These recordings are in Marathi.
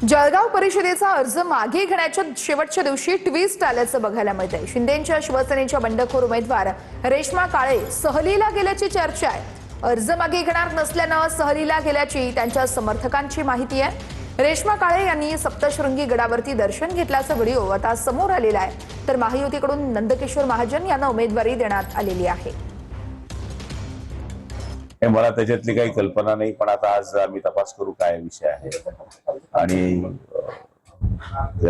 जळगाव परिषदेचा अर्ज मागे घेण्याच्या शेवटच्या दिवशी ट्विस्ट आल्याचं बघायला मिळतंय। शिंदेंच्या शिवसेनेच्या बंडखोर उमेदवार रेश्मा काळे सहलीला गेल्याची चर्चा आहे। अर्ज मागे घेणार नसल्यानं सहलीला गेल्याची त्यांच्या समर्थकांची माहिती आहे। रेश्मा काळे यांनी सप्तशृंगी गडावरती दर्शन घेतल्याचा व्हिडिओ आता समोर आलेला आहे, तर महायुतीकडून नंदकिशोर महाजन यांना उमेदवारी देण्यात आलेली आहे। मला त्याच्यातली काही कल्पना नाही, पण आता आज आम्ही तपास करू काय विषय आहे आणि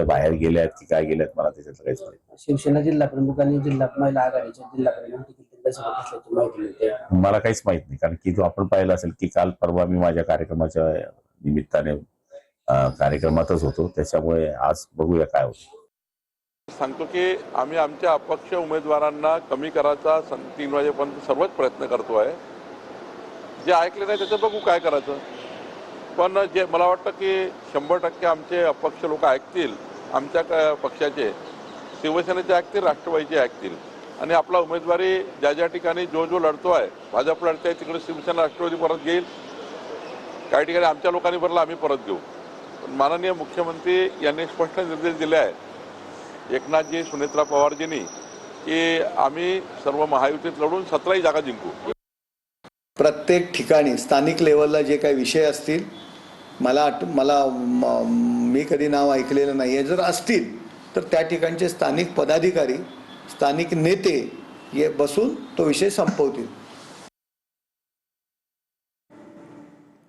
बाहेर गेल्यात की काय गेल्यात मला त्याच्यातलं काहीच नाही। शिवसेना जिल्हा प्रमुख आणि जिल्हा महिला आघाडीच्या जिल्हा प्रमुख माहिती मिळते मला काहीच माहित नाही, कारण की तो आपण पाहिलं असेल की काल परवा मी माझ्या कार्यक्रमाच्या निमित्ताने कार्यक्रमातच होतो, त्याच्यामुळे आज बघूया काय होतं। सांगतो की आम्ही आमच्या अपक्ष उमेदवारांना कमी करायचा 3 वाजेपर्यंत सर्वच प्रयत्न करतो आहे। जे ऐकले नाही त्याचं बघू काय करायचं, पण जे मला वाटतं की 100% आमचे अपक्ष लोक ऐकतील, आमच्या पक्षाचे शिवसेनेचे ऐकतील, राष्ट्रवादीचे ऐकतील आणि आपला उमेदवारी ज्या ज्या ठिकाणी जो लढतो आहे, भाजप लढते आहे तिकडे शिवसेना राष्ट्रवादी परत घेईल, काही ठिकाणी आमच्या लोकांनी भरला आम्ही परत घेऊ। पण माननीय मुख्यमंत्री यांनी स्पष्ट निर्देश दिले आहे एकनाथजी सुनेत्रा पवारजींनी की आम्ही सर्व महायुतीत लढून 17ही जागा जिंकू। प्रत्येक ठिकाणी स्थानिक लेवलला जे काही विषय असतील, मी कधी नाव ऐकलेलं नाही आहे, जर असतील तर त्या ठिकाणचे स्थानिक पदाधिकारी स्थानिक नेते हे बसून तो विषय संपवतील।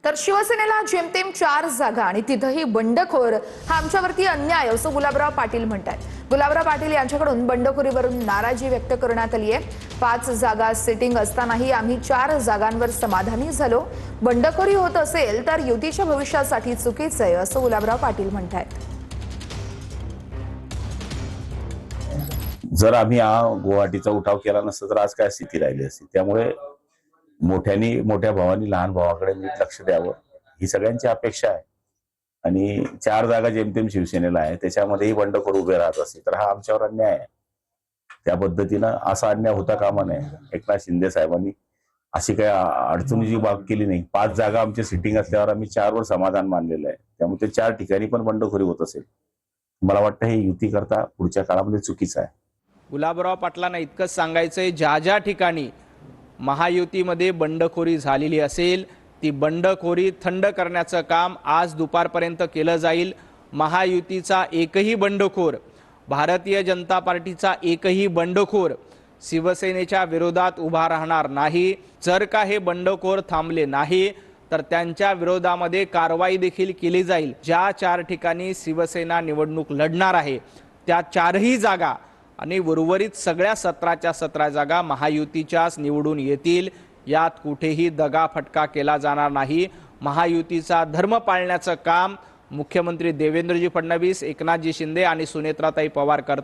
तर शिवसेनेला जेमतेम 4 जागा आणि तिथंही बंडखोर हा आमच्यावरती अन्याय असं गुलाबराव पाटील म्हणतात। गुलाबराव पाटील यांच्याकडून बंडखोरीवरून नाराजी व्यक्त करण्यात आली आहे। 5 जागा सिटिंग असतानाही आम्ही 4 जागांवर समाधानी झालो। बंडखोरी होत असेल तर युतीच्या भविष्यासाठी चुकीचं आहे असं गुलाबराव पाटील म्हणतात। जर आम्ही गुवाहाटीचा उठाव केला नसता तर आज काय स्थिती राहिली असती। त्यामुळे मोठ्या भावानी लहान भावाकडे नीट लक्ष द्यावं ही सगळ्यांची अपेक्षा आहे। आणि 4 जागा जेमतेम शिवसेनेला आहे, त्याच्यामध्येही बंडखोर उभे राहत असेल तर हा आमच्यावर अन्याय आहे। त्या पद्धतीनं असा अन्याय होता कामा नये। एकनाथ शिंदे साहेबांनी अशी काही अडचणीची बाब केली नाही। 5 जागा आमची सिटिंग असल्यावर आम्ही 4 वर समाधान मानलेलं आहे, त्यामुळे ते 4 ठिकाणी पण बंडखोरी होत असेल मला वाटतं हे युती करता पुढच्या काळामध्ये चुकीचं आहे। गुलाबराव पाटलांना इतकंच सांगायचंय, ज्या ठिकाणी महायुतीमध्ये बंडखोरी झालेली असेल ती बंडखोरी थंड करण्याचं काम आज दुपारपर्यंत केलं जाईल। महायुतीचा एकही बंडखोर, भारतीय जनता पार्टीचा एकही बंडखोर शिवसेनेच्या विरोधात उभा राहणार नाही। जर का हे बंडखोर थांबले नाही तर त्यांच्या विरोधामध्ये कारवाई देखील केली जाईल। ज्या 4 ठिकाणी शिवसेना निवडणूक लढणार आहे त्या 4ही जागा आणि उर्वरित सगळ्या 17च्या 17 जागा महायुतीच्याच निवडून येतील। यात कुठेही दगाफटका केला जाणार नाही। महायुतीचा धर्म पाळण्याचं काम मुख्यमंत्री देवेंद्रजी फडणवीस, एकनाथजी शिंदे आणि सुनेत्राताई पवार करतात।